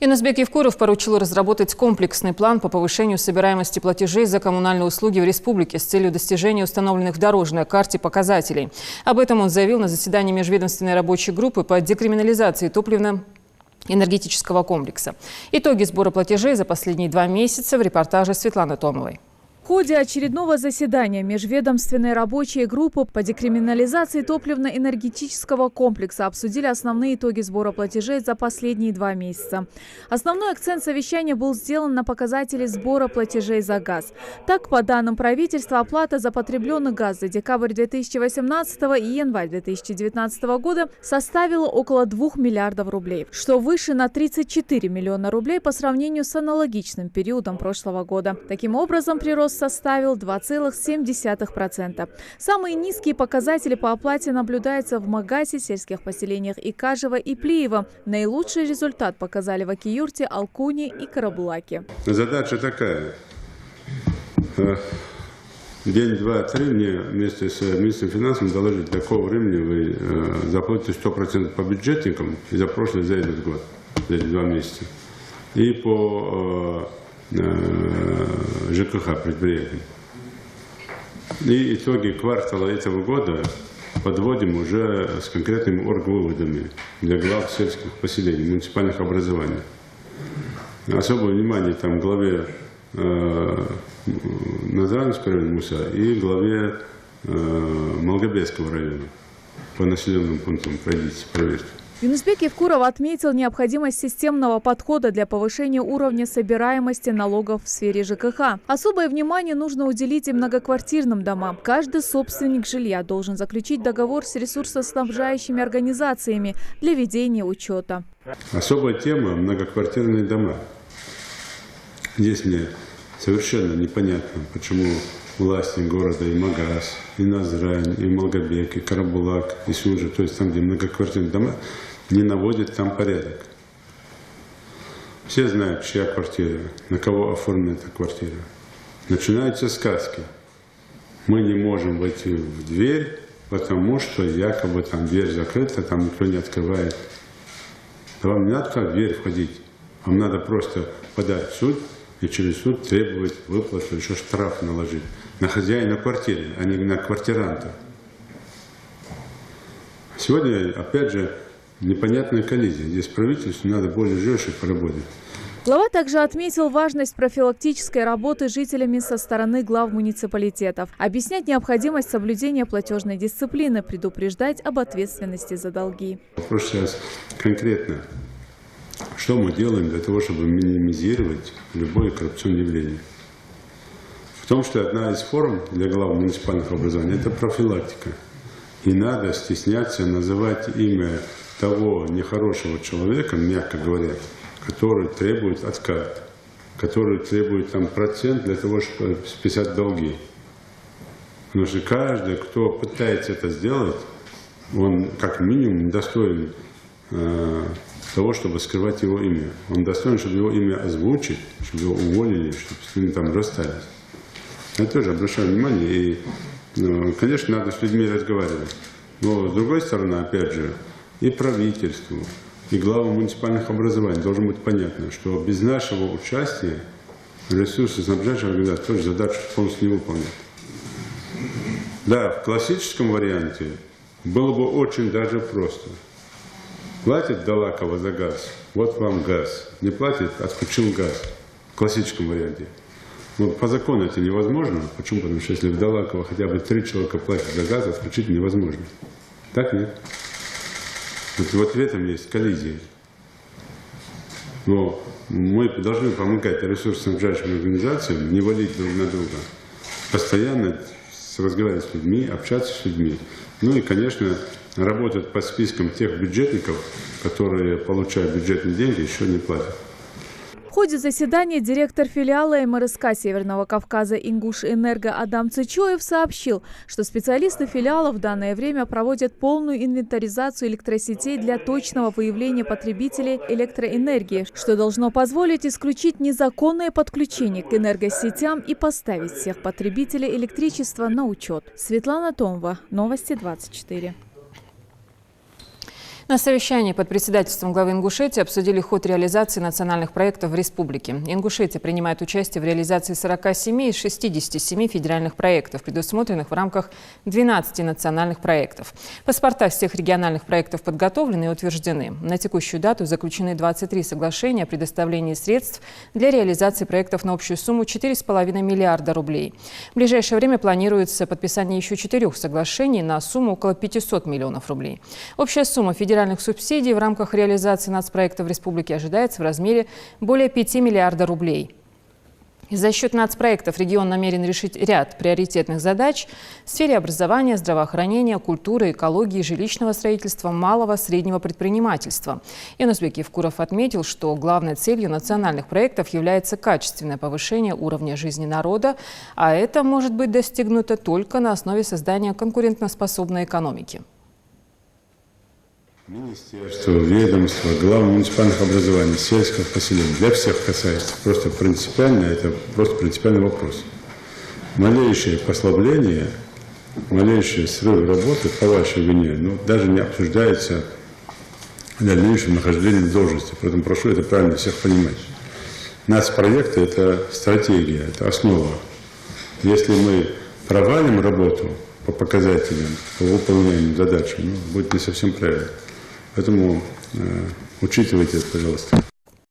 Инусбек Евкуров поручил разработать комплексный план по повышению собираемости платежей за коммунальные услуги в республике с целью достижения установленных в дорожной карте показателей. Об этом он заявил на заседании межведомственной рабочей группы по декриминализации топливно-энергетического комплекса. Итоги сбора платежей за последние 2 месяца в репортаже Светланы Томовой. В ходе очередного заседания межведомственной рабочей группы по декриминализации топливно-энергетического комплекса обсудили основные итоги сбора платежей за последние 2 месяца. Основной акцент совещания был сделан на показатели сбора платежей за газ. Так, по данным правительства, оплата за потребленный газ за декабрь 2018 и январь 2019 года составила около 2 миллиардов рублей, что выше на 34 миллиона рублей по сравнению с аналогичным периодом прошлого года. Таким образом, прирост составил 2,7%. Самые низкие показатели по оплате наблюдаются в Магасе, сельских поселениях Икажево и Плиево. Наилучший результат показали в Акиюрте, Алкуне и Карабулаке. Задача такая. День, 2, 3 мне вместе с министром финансов доложить, до какого времени вы заплатите 100% по бюджетникам и за прошлый, за этот год, за эти 2 месяца. И по ЖКХ предприятий. И итоги квартала этого года подводим уже с конкретными оргвыводами для глав сельских поселений, муниципальных образований. Особое внимание там главе Назаринского района МУСа и главе Малгобекского района по населенным пунктам пройдите, проверьте. Инусбек Евкуров отметил необходимость системного подхода для повышения уровня собираемости налогов в сфере ЖКХ. Особое внимание нужно уделить и многоквартирным домам. Каждый собственник жилья должен заключить договор с ресурсоснабжающими организациями для ведения учета. Особая тема – многоквартирные дома. Здесь мне совершенно непонятно, почему власти города и Магас, и Назрань, и Малгобек, и Карабулак, и Суджа, то есть там, где многоквартирные дома, не наводят там порядок. Все знают, чья квартира, на кого оформлена эта квартира. Начинаются сказки. Мы не можем войти в дверь, потому что якобы там дверь закрыта, там никто не открывает. Да вам не надо в дверь входить, вам надо просто подать в суд и через суд требовать выплату, еще штраф наложить на хозяина квартиры, а не на квартиранта. Сегодня, опять же, непонятная коллизия. Здесь правительству надо более жестко поработать. Глава также отметил важность профилактической работы жителями со стороны глав муниципалитетов, объяснять необходимость соблюдения платежной дисциплины, предупреждать об ответственности за долги. Вопрос сейчас конкретно. Что мы делаем для того, чтобы минимизировать любое коррупционное явление? В том, что одна из форм для глав муниципальных образований – это профилактика. И надо стесняться называть имя того нехорошего человека, мягко говоря, который требует откат, который требует там процент для того, чтобы списать долги. Потому что каждый, кто пытается это сделать, он как минимум недостоин того, чтобы скрывать его имя. Он достоин, чтобы его имя озвучить, чтобы его уволили, чтобы с ним там расстались. Я тоже обращаю внимание, и, конечно, надо с людьми разговаривать. Но, с другой стороны, опять же, и правительству, и главам муниципальных образований должно быть понятно, что без нашего участия ресурсоснабжающая организация тоже задачу полностью не выполняет. Да, в классическом варианте было бы очень даже просто. Платит Далакова за газ, вот вам газ. Не платит, отключил газ. В классическом варианте. Но по закону это невозможно. Почему? Потому что если в Далаково хотя бы 3 человека платят за газ, отключить невозможно. Так нет? Вот в этом есть коллизия. Но мы должны помогать ресурсоснабжающим организациям, не валить друг на друга. Постоянно разговаривать с людьми, общаться с людьми. Ну и, конечно, работать по спискам тех бюджетников, которые получают бюджетные деньги, еще не платят. В ходе заседания директор филиала МРСК Северного Кавказа «Ингушэнерго» Адам Цычоев сообщил, что специалисты филиала в данное время проводят полную инвентаризацию электросетей для точного выявления потребителей электроэнергии, что должно позволить исключить незаконное подключение к энергосетям и поставить всех потребителей электричества на учет. Светлана Томова, Новости 24. На совещании под председательством главы Ингушетии обсудили ход реализации национальных проектов в республике. Ингушетия принимает участие в реализации 47 из 67 федеральных проектов, предусмотренных в рамках 12 национальных проектов. Паспорта всех региональных проектов подготовлены и утверждены. На текущую дату заключены 23 соглашения о предоставлении средств для реализации проектов на общую сумму 4,5 миллиарда рублей. В ближайшее время планируется подписание еще 4 соглашений на сумму около 500 миллионов рублей. Общая сумма федеральных субсидий в рамках реализации нацпроекта в республике ожидается в размере более 5 миллиардов рублей. За счет нацпроектов регион намерен решить ряд приоритетных задач в сфере образования, здравоохранения, культуры, экологии, жилищного строительства, малого, среднего предпринимательства. Юнусбек Евкуров отметил, что главной целью национальных проектов является качественное повышение уровня жизни народа, а это может быть достигнуто только на основе создания конкурентоспособной экономики. Министерство, ведомство, глава муниципальных образований, сельских поселений. Для всех касается. Просто принципиально, это просто принципиальный вопрос. Малейшее послабление, малейший срыв работы по вашей вине, даже не обсуждается в дальнейшем нахождении в должности. Поэтому прошу это правильно всех понимать. Нацпроекты – это стратегия, это основа. Если мы провалим работу по показателям, по выполнению задач, будет не совсем правильно. Поэтому учитывайте это, пожалуйста.